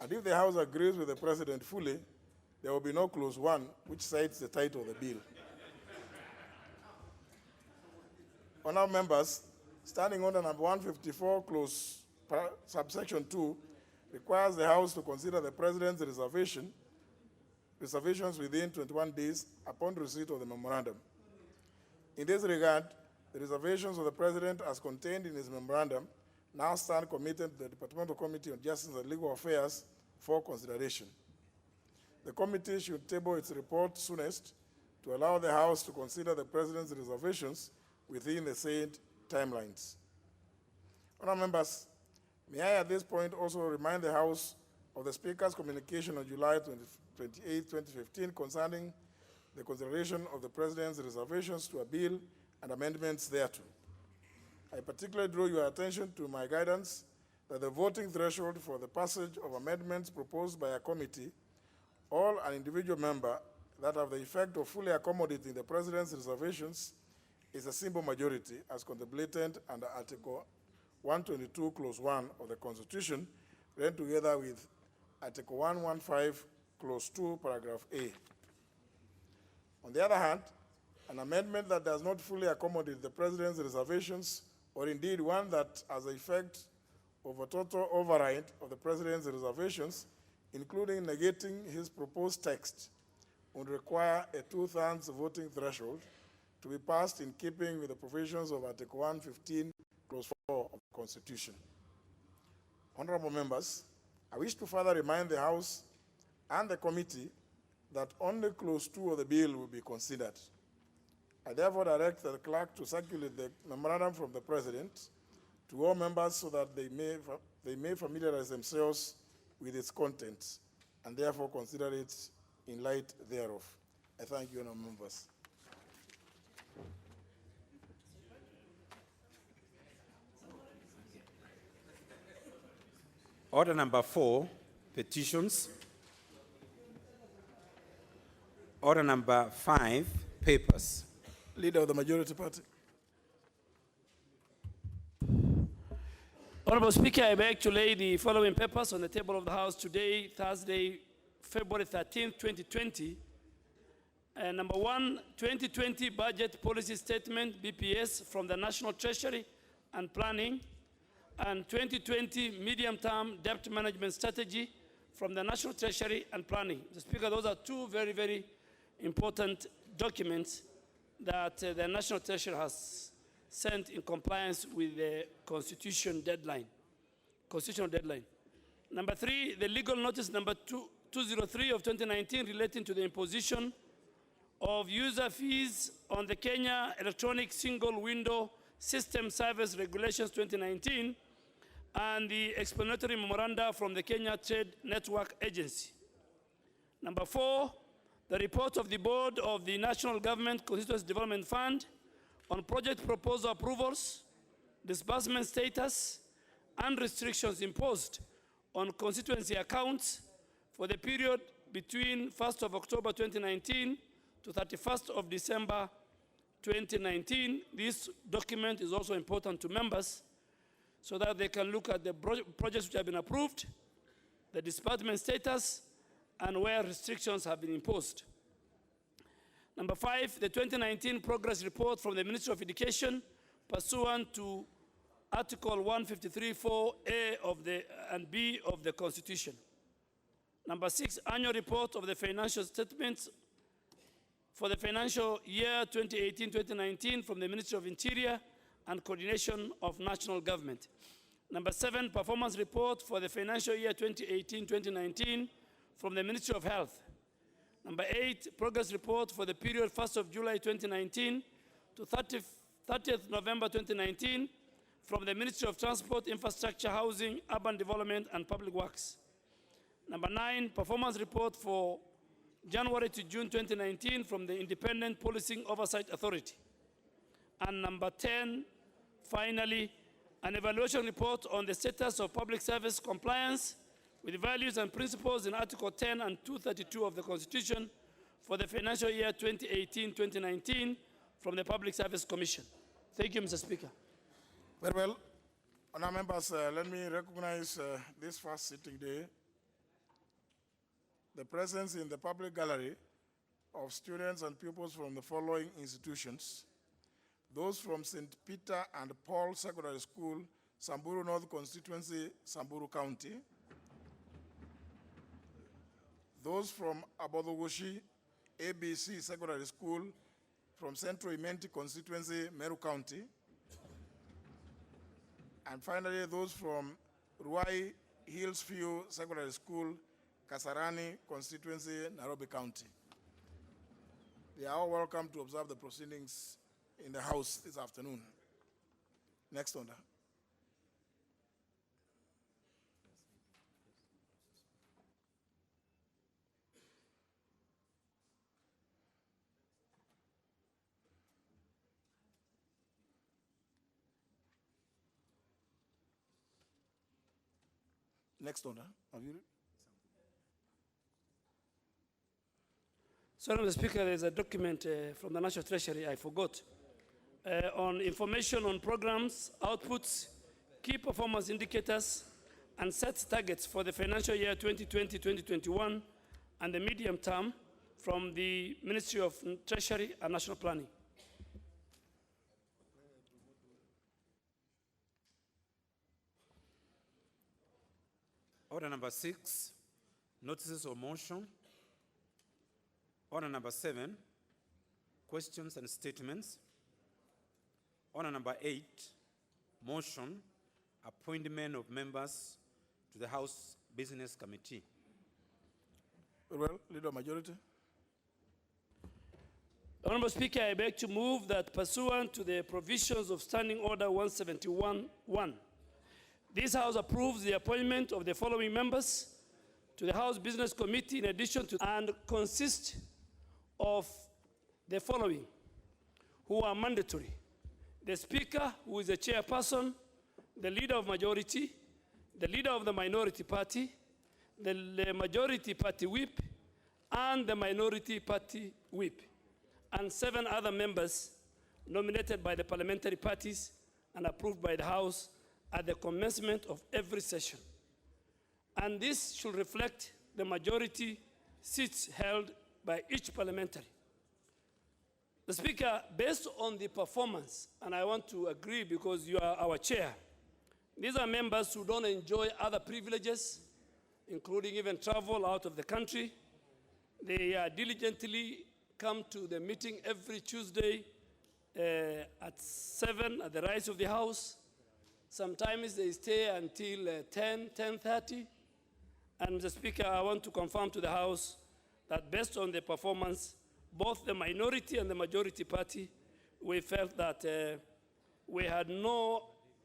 And if the House agrees with the President fully, there will be no clause 1, which cites the title of the bill. Honourable members, standing order number 154, clause subsection 2, requires the House to consider the President's reservations within 21 days upon receipt of the memorandum. In this regard, the reservations of the President as contained in his memorandum now stand committed to the Departmental Committee on Justice and Legal Affairs for consideration. The committee should table its report soonest to allow the House to consider the President's reservations within the said timelines. Honourable members, may I at this point also remind the House of the Speaker's communication on July 28, 2015 concerning the consideration of the President's reservations to a bill and amendments thereto. I particularly draw your attention to my guidance that the voting threshold for the passage of amendments proposed by a committee or an individual member that have the effect of fully accommodating the President's reservations is a simple majority as contemplated under Article 122, Clause 1 of the Constitution, read together with Article 115, Clause 2, Paragraph A. On the other hand, an amendment that does not fully accommodate the President's reservations, or indeed one that has the effect of a total override of the President's reservations, including negating his proposed text, would require a 2/3 voting threshold to be passed in keeping with the provisions of Article 115, Clause 4 of the Constitution. Honorable members, I wish to further remind the House and the committee that only Clause 2 of the bill will be considered. I therefore direct the clerk to circulate the memorandum from the President to all members so that they may familiarize themselves with its contents and therefore consider it in light thereof. I thank you, honourable members. Order number 4, petitions. Order number 5, papers. Leader of the Majority Party. Honorable Speaker, I beg to lay the following papers on the table of the House today, Thursday, February 13th, 2020. Number 1, 2020 Budget Policy Statement, BPS, from the National Treasury and Planning, and 2020 Medium-Term Debt Management Strategy from the National Treasury and Planning. Mr. Speaker, those are two very, very important documents that the National Treasury has sent in compliance with the constitutional deadline. Number 3, the legal notice number 203 of 2019 relating to the imposition of user fees on the Kenya Electronic Single Window System Service Regulations 2019 and the explanatory memoranda from the Kenya Trade Network Agency. Number 4, the report of the Board of the National Government Constituency Development Fund on project proposal approvals, disbursement status, and restrictions imposed on constituency accounts for the period between 1st of October 2019 to 31st of December 2019. This document is also important to members so that they can look at the projects which have been approved, the disbursement status, and where restrictions have been imposed. Number 5, the 2019 progress report from the Ministry of Education pursuant to Article 153(4)(a) and B of the Constitution. Number 6, annual report of the financial statements for the financial year 2018-2019 from the Ministry of Interior and Coordination of National Government. Number 7, performance report for the financial year 2018-2019 from the Ministry of Health. Number 8, progress report for the period 1st of July 2019 to 30th November 2019 from the Ministry of Transport, Infrastructure, Housing, Urban Development and Public Works. Number 9, performance report for January to June 2019 from the Independent Policing Oversight Authority. And number 10, finally, an evaluation report on the status of public service compliance with values and principles in Article 10 and 232 of the Constitution for the financial year 2018-2019 from the Public Service Commission. Thank you, Mr. Speaker. Very well. Honourable members, let me recognize this first sitting day the presence in the public gallery of students and pupils from the following institutions: those from St. Peter and Paul Secondary School, Samburu North Constituency, Samburu County; those from Abodogoshi ABC Secondary School from Central Imenti Constituency, Meru County; and finally, those from Ruai Hillsview Secondary School, Kasarani Constituency, Nairobi County. They are all welcome to observe the proceedings in the House this afternoon. Next order. Next order. Have you? Sorry, Mr. Speaker, there's a document from the National Treasury I forgot on information on programs, outputs, key performance indicators, and set targets for the financial year 2020-2021 and the medium term from the Ministry of Treasury and National Planning. Order number 6, notices of motion. Order number 7, questions and statements. Order number 8, motion, appointment of members to the House Business Committee. Very well, Leader of Majority. Honorable Speaker, I beg to move that pursuant to the provisions of Standing Order 171-1, this House approves the appointment of the following members to the House Business Committee in addition to and consist of the following, who are mandatory: the Speaker, who is the chairperson, the Leader of Majority, the Leader of the Minority Party, the Majority Party Whip, and the Minority Party Whip, and 7 other members nominated by the parliamentary parties and approved by the House at the commencement of every session. And this should reflect the majority seats held by each parliamentary. The Speaker, based on the performance, and I want to agree because you are our chair, these are members who don't enjoy other privileges, including even travel out of the country. They diligently come to the meeting every Tuesday at 7 at the rise of the House. Sometimes they stay until 10:30. And Mr. Speaker, I want to confirm to the House that based on the performance, both the minority and the majority party, we felt that we had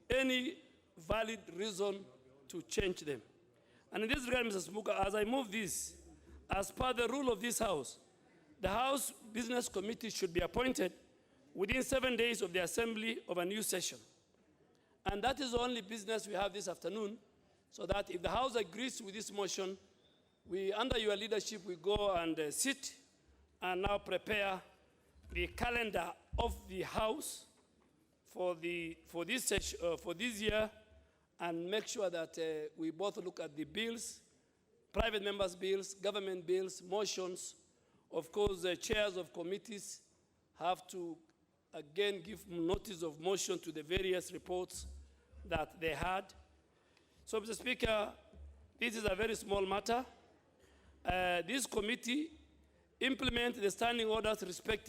any valid reason to change them. And in this regard, Mr. Speaker, as I move this, as per the rule of this House, the House Business Committee should be appointed within 7 days of the assembly of a new session. And that is the only business we have this afternoon, so that if the House agrees with this motion, we, under your leadership, we go and sit and now prepare the calendar of the House for this year, and make sure that we both look at the bills, private members' bills, government bills, motions. Of course, the chairs of committees have to again give notice of motion to the various reports that they had. So, Mr. Speaker, this is a very small matter. This committee implements the standing orders in respect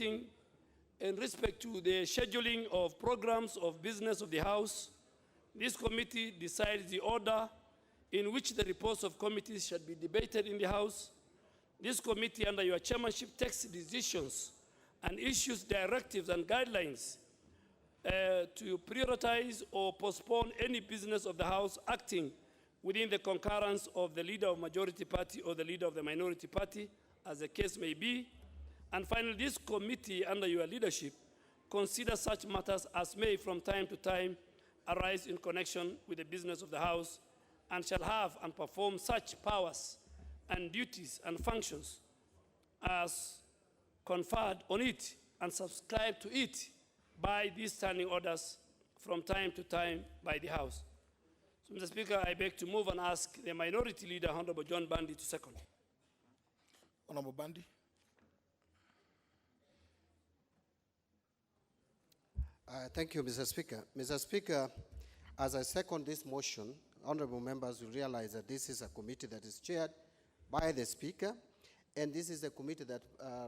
to the scheduling of programs of business of the House. This committee decides the order in which the reports of committees should be debated in the House. This committee, under your chairmanship, takes decisions and issues directives and guidelines to prioritize or postpone any business of the House acting within the concurrence of the Leader of Majority Party or the Leader of the Minority Party, as the case may be. And finally, this committee, under your leadership, considers such matters as may from time to time arise in connection with the business of the House, and shall have and perform such powers and duties and functions as conferred on it and subscribed to it by these standing orders from time to time by the House. So, Mr. Speaker, I beg to move and ask the Minority Leader, Honorable John Bandi, to second. Honorable Bandi. Thank you, Mr. Speaker. Mr. Speaker, as I second this motion, honorable members will realize that this is a committee that is chaired by the Speaker, and this is a committee that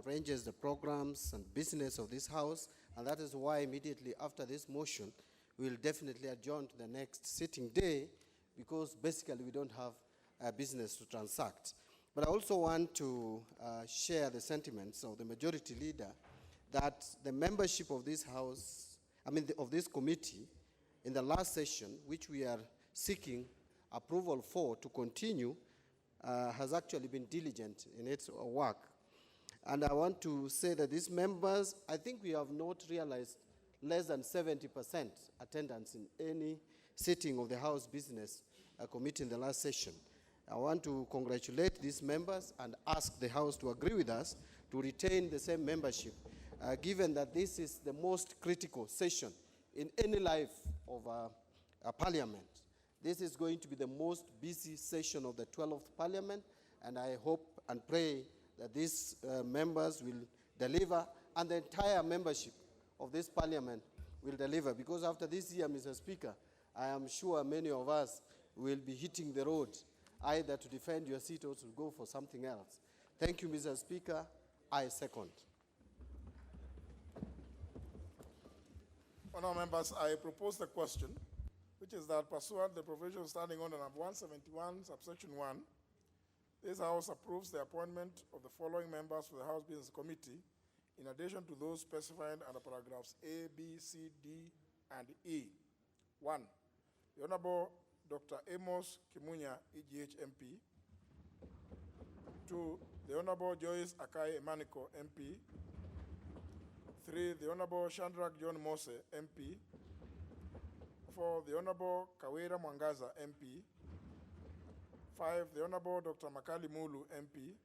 arranges the programs and business of this House, and that is why immediately after this motion, we will definitely adjourn to the next sitting day, because basically we don't have business to transact. But I also want to share the sentiments of the majority leader that the membership of this House, of this committee, in the last session, which we are seeking approval for to continue, has actually been diligent in its work. And I want to say that these members, I think we have not realized less than 70% attendance in any sitting of the House Business Committee in the last session. I want to congratulate these members and ask the House to agree with us to retain the same membership, given that this is the most critical session in any life of a parliament. This is going to be the most busy session of the 12th Parliament, and I hope and pray that these members will deliver, and the entire membership of this Parliament will deliver, because after this year, Mr. Speaker, I am sure many of us will be hitting the road, either to defend your seat or to go for something else. Thank you, Mr. Speaker. I second. Honourable members, I propose the question, which is that pursuant to the provision standing under number 171, subsection 1, this House approves the appointment of the following members to the House Business Committee, in addition to those specified under paragraphs A, B, C, D, and E. 1. The Honourable Dr. Amos Kimunya, EGH MP. 2. The Honourable Joyce Akai Emaniko, MP. 3. The Honourable Shandrak John Mose, MP. 4. The Honourable Kawira Mwangaza, MP. 5. The Honourable Dr. Makali Mulu, MP.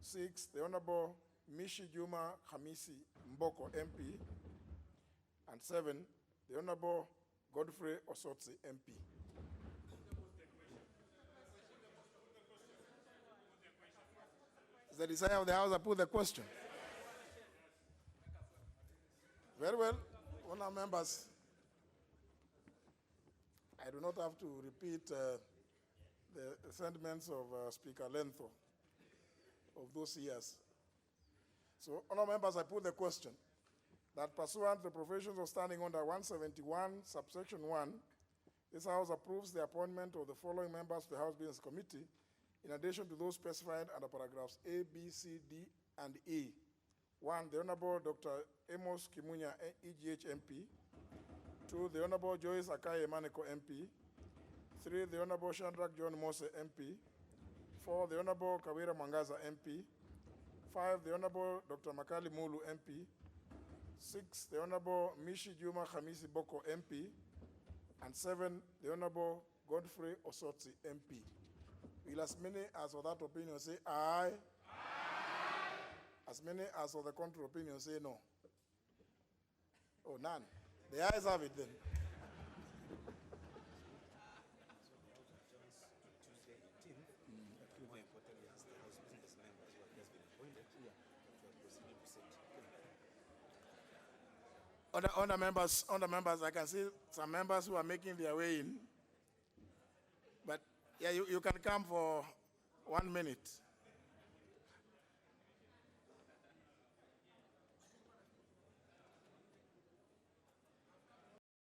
6. The Honourable Mishi Juma Hamisi Mboko, MP. And 7. The Honourable Godfrey Osotsi, MP. Is the desire of the House to put the question? Very well, honourable members. I do not have to repeat the sentiments of Speaker Lentho of those years. So, honourable members, I put the question that pursuant to the provisions of standing under 171, subsection 1, this House approves the appointment of the following members to the House Business Committee, in addition to those specified under paragraphs A, B, C, D, and E. 1. The Honourable Dr. Amos Kimunya, EGH MP. 2. The Honourable Joyce Akai Emaniko, MP. 3. The Honourable Shandrak John Mose, MP. 4. The Honourable Kawira Mwangaza, MP. 5. The Honourable Dr. Makali Mulu, MP. 6. The Honourable Mishi Juma Hamisi Boko, MP. And 7. The Honourable Godfrey Osotsi, MP. Will as many as of that opinion say aye? Aye. As many as of the contrary opinion say no? Oh, none. The ayes have it then. Other members, I can see some members who are making their way in. But yeah, you can come for 1 minute.